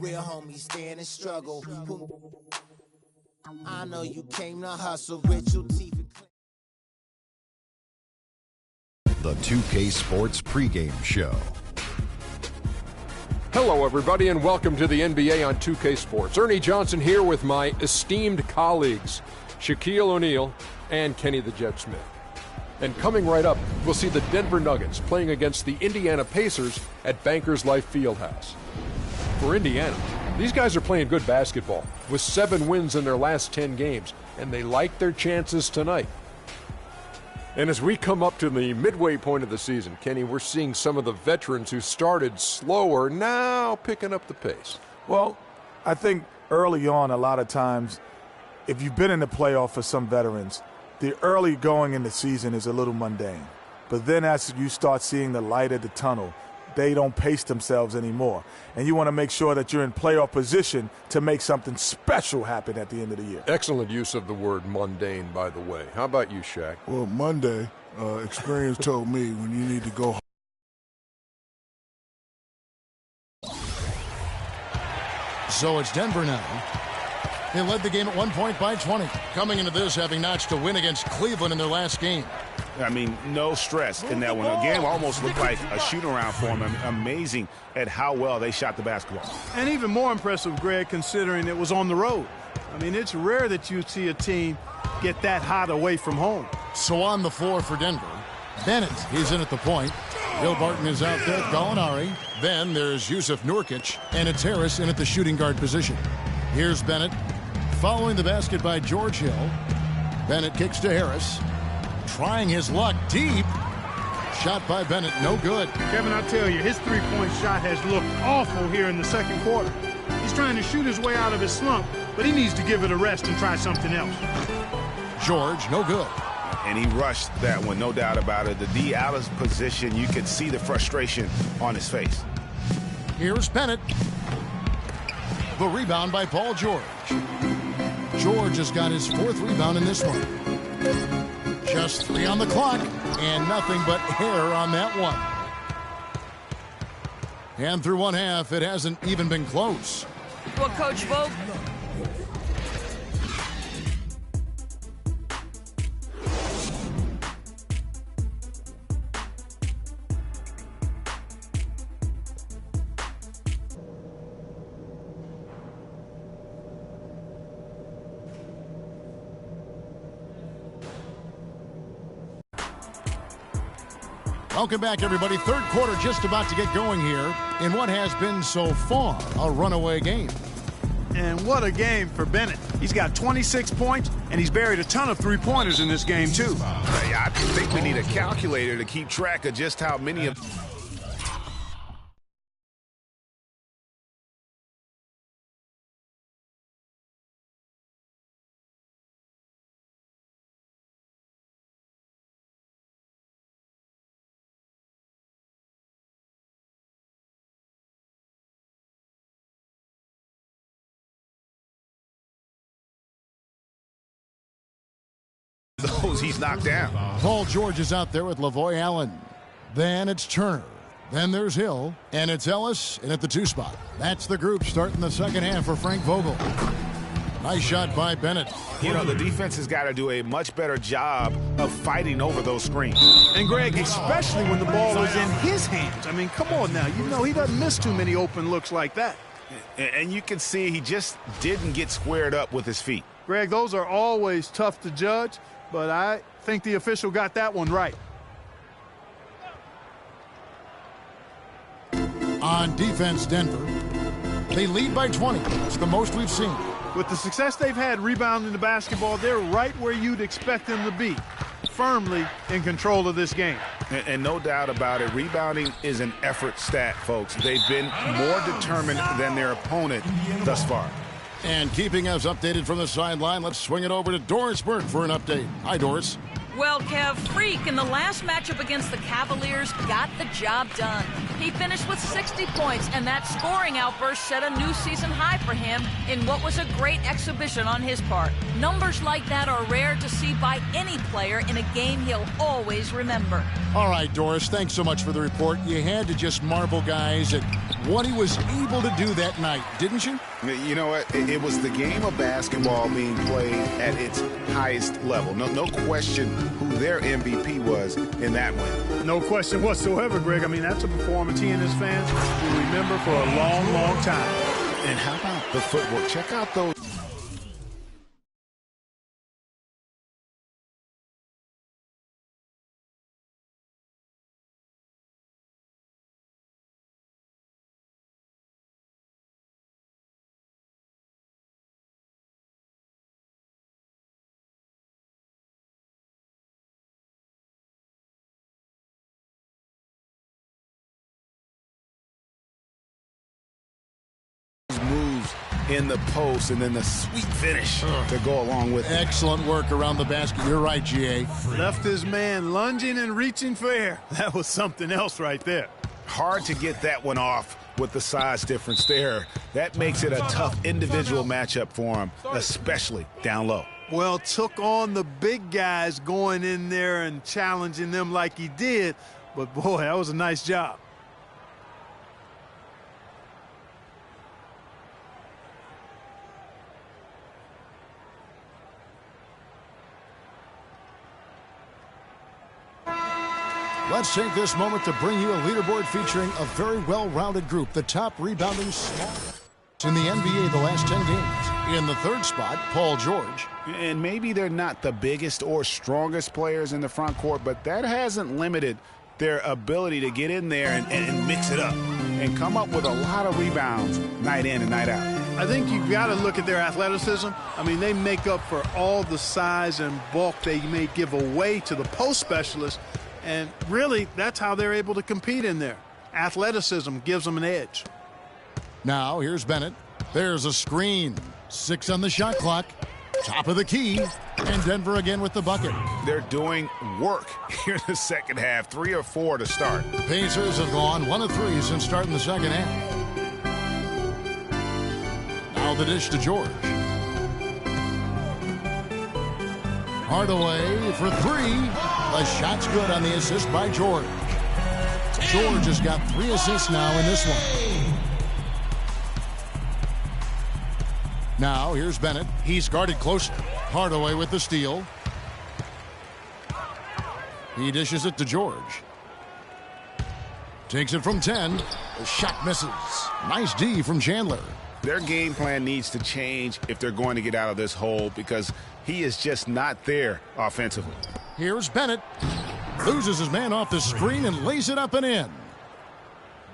real homies stand and struggle. I know you came to hustle, Ritual teeth. The 2K Sports pregame show. Hello, everybody, and welcome to the NBA on 2K Sports. Ernie Johnson here with my esteemed colleagues, Shaquille O'Neal and Kenny the Jet Smith. And coming right up, we'll see the Denver Nuggets playing against the Indiana Pacers at Bankers Life Fieldhouse. For Indiana, these guys are playing good basketball with 7 wins in their last 10 games, and they like their chances tonight. And as we come up to the midway point of the season, Kenny, we're seeing some of the veterans who started slower now picking up the pace. Well, I think early on, a lot of times, if you've been in the playoff for some veterans, the early going in the season is a little mundane. But then as you start seeing the light at the tunnel, they don't pace themselves anymore. And you want to make sure that you're in playoff position to make something special happen at the end of the year. Excellent use of the word mundane, by the way. How about you, Shaq? Well, Monday, experience told me when you need to go. So it's Denver now. They led the game at one point by 20. Coming into this, having notched a win against Cleveland in their last game. I mean, no stress in that one. The game almost looked like a shoot-around for them. Amazing at how well they shot the basketball. And even more impressive, Greg, considering it was on the road. I mean, it's rare that you see a team get that hot away from home. So on the floor for Denver, Bennett, he's in at the point. Bill Barton is out there, Gallinari. Then there's Yusuf Nurkic, and it's Harris in at the shooting guard position. Here's Bennett. Following the basket by George Hill. Bennett kicks to Harris. Trying his luck deep. Shot by Bennett, no good. Kevin, I tell you, his three-point shot has looked awful here in the second quarter. He's trying to shoot his way out of his slump, but he needs to give it a rest and try something else. George, no good. And he rushed that one, no doubt about it. The D out of position, you could see the frustration on his face. Here's Bennett. The rebound by Paul George. George has got his 4th rebound in this one. Just 3 on the clock, and nothing but air on that one. And through one half, it hasn't even been close. Well, Coach Vogt. Welcome back, everybody. Third quarter just about to get going here in what has been so far a runaway game. And what a game for Bennett. He's got 26 points, and he's buried a ton of three-pointers in this game, too. I think we need a calculator to keep track of just how many of... those he's knocked down. Paul George is out there with LaVoy Allen. Then it's Turner. Then there's Hill. And it's Ellis in at the 2 spot. That's the group starting the second half for Frank Vogel. Nice shot by Bennett. You know, the defense has got to do a much better job of fighting over those screens. And, Greg, especially when the ball is in his hands. I mean, come on now. You know he doesn't miss too many open looks like that. And you can see he just didn't get squared up with his feet. Greg, those are always tough to judge, but I think the official got that one right. On defense, Denver. They lead by 20. It's the most we've seen. With the success they've had rebounding the basketball, they're right where you'd expect them to be, firmly in control of this game. And no doubt about it, rebounding is an effort stat, folks. They've been more determined than their opponent thus far. And keeping us updated from the sideline, let's swing it over to Doris Burke for an update. Hi, Doris. Well, Kev, Freak in the last matchup against the Cavaliers got the job done. He finished with 60 points, and that scoring outburst set a new season high for him in what was a great exhibition on his part. Numbers like that are rare to see by any player in a game he'll always remember. All right, Doris, thanks so much for the report. You had to just marvel guys at what he was able to do that night, didn't you? You know what? It was the game of basketball being played at its highest level. No question who their MVP was in that win. No question whatsoever, Greg. I mean, that's a performance he and his fans will remember for a long, long time. And how about the footwork? Check out those. Moves in the post and then the sweet finish to go along with it. Excellent work around the basket. You're right, G.A. Left his man lunging and reaching for air. That was something else right there. Hard to get that one off with the size difference there. That makes it a tough individual matchup for him, especially down low. Well, took on the big guys going in there and challenging them like he did. But, boy, that was a nice job. Let's take this moment to bring you a leaderboard featuring a very well-rounded group. The top rebounding small in the NBA the last 10 games. In the third spot, Paul George. And maybe they're not the biggest or strongest players in the front court, but that hasn't limited their ability to get in there and mix it up and come up with a lot of rebounds night in and night out. I think you've got to look at their athleticism. I mean, they make up for all the size and bulk they may give away to the post specialists. And really, that's how they're able to compete in there. Athleticism gives them an edge. Now, here's Bennett. There's a screen. 6 on the shot clock. Top of the key. And Denver again with the bucket. They're doing work here in the second half. 3 or 4 to start. The Pacers have gone 1 of 3 since starting the second half. Now the dish to George. Hardaway for 3. The shot's good on the assist by George. George has got 3 assists now in this one. Now here's Bennett. He's guarded closely. Hardaway with the steal. He dishes it to George. Takes it from 10. The shot misses. Nice D from Chandler. Their game plan needs to change if they're going to get out of this hole because he is just not there offensively. Here's Bennett. Loses his man off the screen and lays it up and in.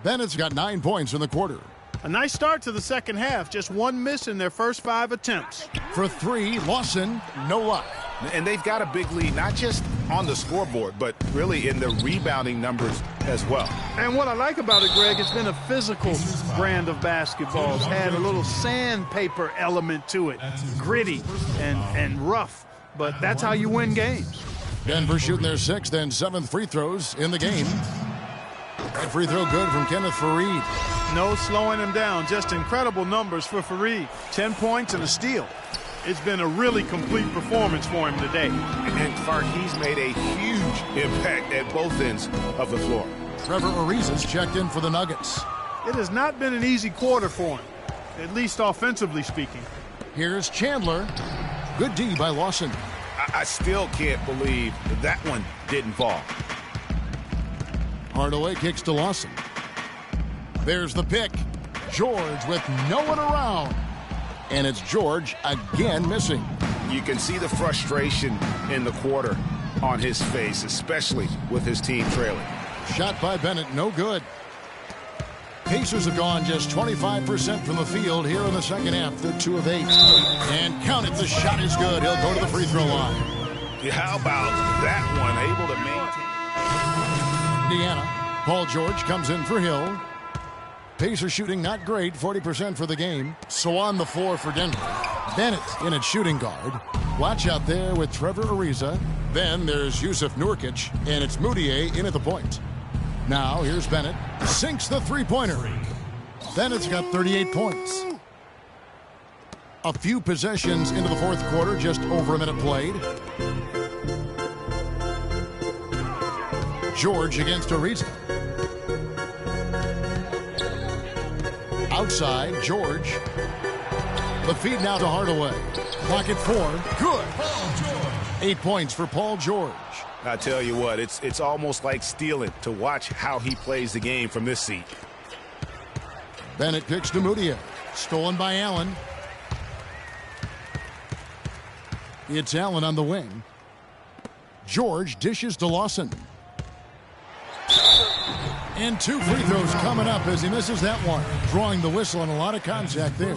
Bennett's got 9 points in the quarter. A nice start to the second half. Just 1 miss in their first 5 attempts. For 3, Lawson, no luck. And they've got a big lead, not just on the scoreboard, but really in the rebounding numbers as well. And what I like about it, Greg, it's been a physical brand of basketball. It's had a little sandpaper element to it. Gritty and rough. But that's how you win games. Denver shooting their 6th and 7th free throws in the game. That free throw good from Kenneth Faried. No slowing him down. Just incredible numbers for Faried. 10 points and a steal. It's been a really complete performance for him today. And Farke's made a huge impact at both ends of the floor. Trevor Ariza's checked in for the Nuggets. It has not been an easy quarter for him, at least offensively speaking. Here's Chandler. Good D by Lawson. I still can't believe that one didn't fall. Hardaway kicks to Lawson. There's the pick. George with no one around. And it's George again missing. You can see the frustration in the quarter on his face, especially with his team trailing. Shot by Bennett, no good. Pacers have gone just 25% from the field here in the second half. They're 2 of 8. And count it, the shot is good. He'll go to the free throw line. How about that one, able to maintain? Indiana. Paul George comes in for Hill. Pacers shooting not great, 40% for the game. So on the floor for Denver. Bennett in at shooting guard. Watch out there with Trevor Ariza. Then there's Yusuf Nurkic, and it's Moutier in at the point. Now here's Bennett. Sinks the three-pointer. Bennett's got 38 points. A few possessions into the fourth quarter, just over a minute played. George against Ariza. Outside, George. The feed now to Hardaway. Clock at 4. Good. 8 points for Paul George. I tell you what, it's almost like stealing to watch how he plays the game from this seat. Bennett kicks to Moutier. Stolen by Allen. It's Allen on the wing. George dishes to Lawson. And 2 free throws coming up as he misses that one. Drawing the whistle and a lot of contact there.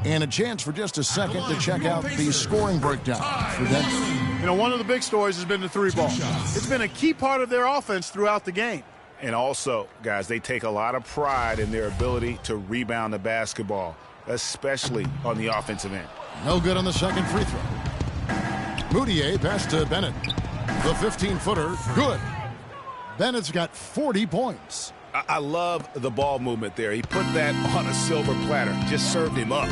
And a chance for just a second to check out the scoring breakdown for Denver. You know, one of the big stories has been the 3-ball. It's been a key part of their offense throughout the game. And also, guys, they take a lot of pride in their ability to rebound the basketball, especially on the offensive end. No good on the second free throw. Moutier pass to Bennett. The 15-footer, good. Bennett's got 40 points. I love the ball movement there. He put that on a silver platter. Just served him up.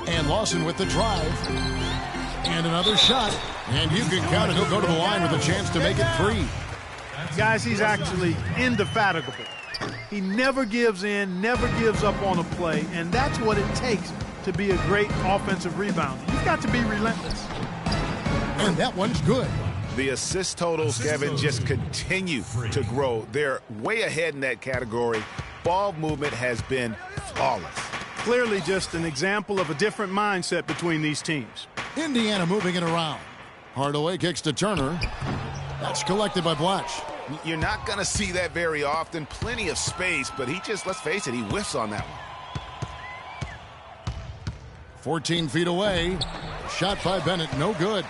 And Lawson with the drive. And another shot. And you can count it. He'll go to the line with a chance to make it 3. Guys, he's actually indefatigable. He never gives in, never gives up on a play, and that's what it takes to be a great offensive rebounder. You've got to be relentless. And that one's good. The assist totals, Kevin, just continue to grow. They're way ahead in that category. Ball movement has been flawless. Clearly just an example of a different mindset between these teams. Indiana moving it around. Hardaway kicks to Turner. That's collected by Blatch. You're not going to see that very often. Plenty of space, but he just, let's face it, he whiffs on that one. 14 feet away. Shot by Bennett, no good.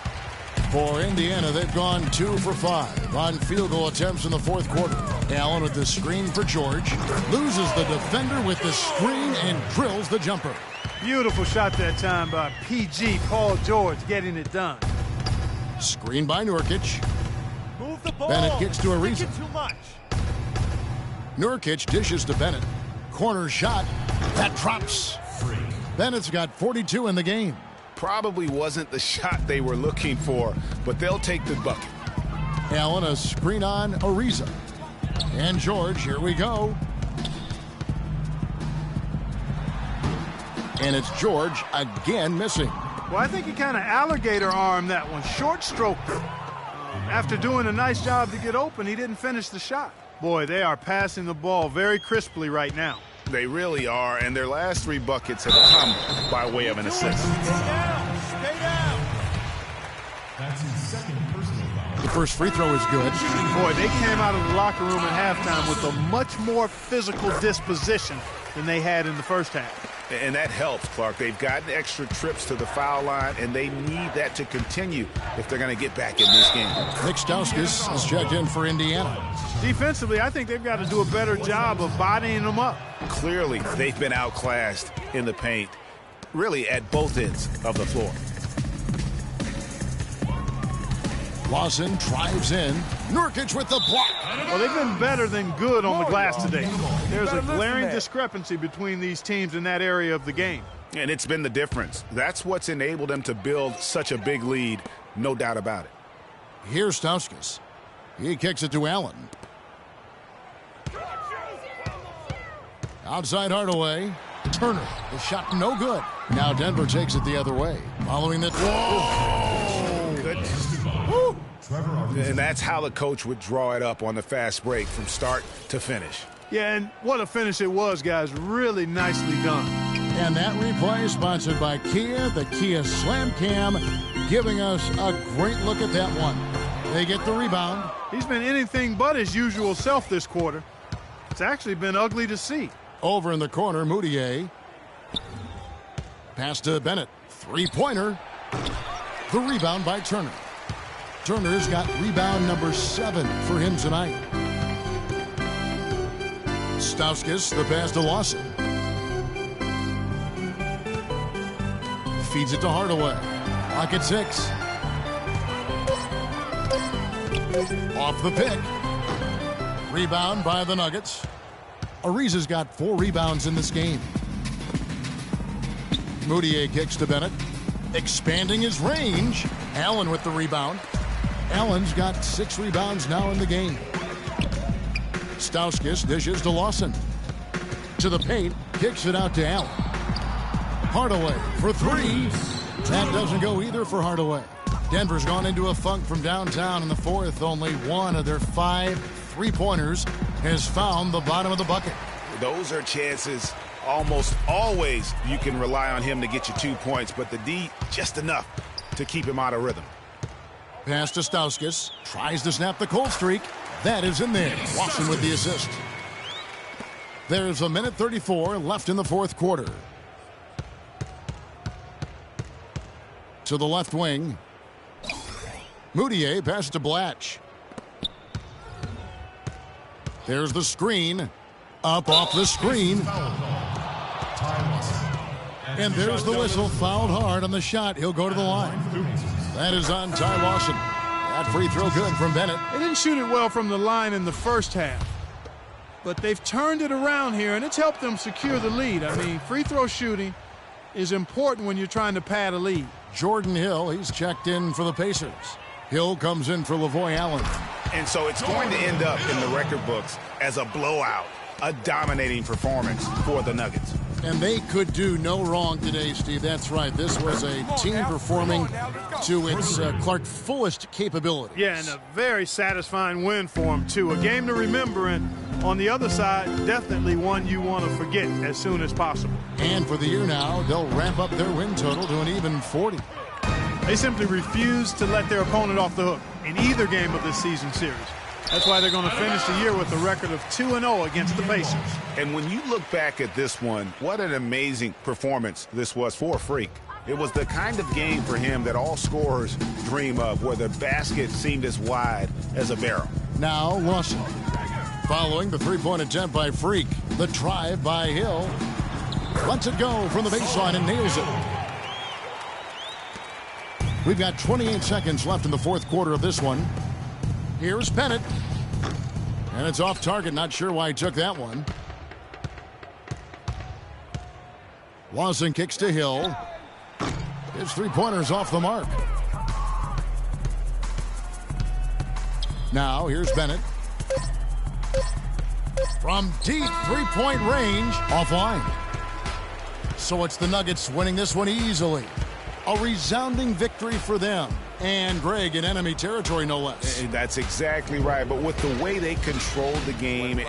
For Indiana, they've gone 2 for 5 on field goal attempts in the fourth quarter. Allen with the screen for George. Loses the defender with the screen and drills the jumper. Beautiful shot that time by PG, Paul George, getting it done. Screen by Nurkic. Move the ball. Bennett kicks to Ariza. Too much. Nurkic dishes to Bennett. Corner shot. That drops. Bennett's got 42 in the game. Probably wasn't the shot they were looking for, but they'll take the bucket. Allen, a screen on Ariza. And George, here we go. And it's George again missing. Well, I think he kind of alligator armed that one. Short stroke. After doing a nice job to get open, he didn't finish the shot. Boy, they are passing the ball very crisply right now. They really are, and their last 3 buckets have come by way of an assist. Stay down. That's his second personal foul. The first free throw is good. Boy, they came out of the locker room at halftime with a much more physical disposition than they had in the first half. And that helps, Clark. They've gotten extra trips to the foul line, and they need that to continue if they're going to get back in this game. Nick Stauskas is checked in for Indiana. Defensively, I think they've got to do a better job of bodying them up. Clearly, they've been outclassed in the paint, really at both ends of the floor. Lawson drives in. Nurkic with the block. Well, they've been better than good on the glass today. There's a glaring discrepancy between these teams in that area of the game. And it's been the difference. That's what's enabled them to build such a big lead, no doubt about it. Here's Stauskas. He kicks it to Allen. Outside Hardaway. Turner. The shot no good. Now Denver takes it the other way. Following the... Whoa! Goodness. Woo! And that's how the coach would draw it up on the fast break from start to finish. Yeah, and what a finish it was, guys. Really nicely done. And that replay sponsored by Kia, the Kia Slam Cam, giving us a great look at that one. They get the rebound. He's been anything but his usual self this quarter. It's actually been ugly to see. Over in the corner, Moutier. Pass to Bennett. Three-pointer. The rebound by Turner. Turner's got rebound number 7 for him tonight. Stauskas, the pass to Lawson. Feeds it to Hardaway. Clock at 6. Off the pick. Rebound by the Nuggets. Ariza's got 4 rebounds in this game. Moutier kicks to Bennett. Expanding his range. Allen with the rebound. Allen's got 6 rebounds now in the game. Stauskas dishes to Lawson. To the paint. Kicks it out to Allen. Hardaway for three. That doesn't go either for Hardaway. Denver's gone into a funk from downtown in the fourth. Only one of their 5 3-pointers has found the bottom of the bucket. Those are chances almost always you can rely on him to get you 2 points, but the D just enough to keep him out of rhythm. Pass to Stauskas. Tries to snap the cold streak. That is in there. Watson with the assist. There's a minute 34 left in the fourth quarter. To the left wing. Moutier passes to Blatch. There's the screen. Up off the screen. And there's the whistle. Fouled hard on the shot. He'll go to the line. That is on Ty Lawson. That free throw good from Bennett. They didn't shoot it well from the line in the first half, but they've turned it around here, and it's helped them secure the lead. I mean, free throw shooting is important when you're trying to pad a lead. Jordan Hill, he's checked in for the Pacers. Hill comes in for Lavoy Allen. And so it's going to end up in the record books as a blowout, a dominating performance for the Nuggets. And they could do no wrong today, Steve. That's right. This was a team performing to its Clark-fullest capability. Yeah, and a very satisfying win for them, too. A game to remember, and on the other side, definitely one you want to forget as soon as possible. And for the year now, they'll ramp up their win total to an even 40. They simply refuse to let their opponent off the hook in either game of this season series. That's why they're going to finish the year with a record of 2-0 against the Pacers. And when you look back at this one, what an amazing performance this was for Freak. It was the kind of game for him that all scorers dream of, where the basket seemed as wide as a barrel. Now Lawson. Following the three-point attempt by Freak. The drive by Hill. Lets it go from the baseline and nails it. We've got 28 seconds left in the fourth quarter of this one. Here's Bennett. And it's off target. Not sure why he took that one. Lawson kicks to Hill. His three-pointer's off the mark. Now here's Bennett. From deep three-point range, offline. So it's the Nuggets winning this one easily. A resounding victory for them. And Greg in enemy territory, no less. That's exactly right. But with the way they controlled the game.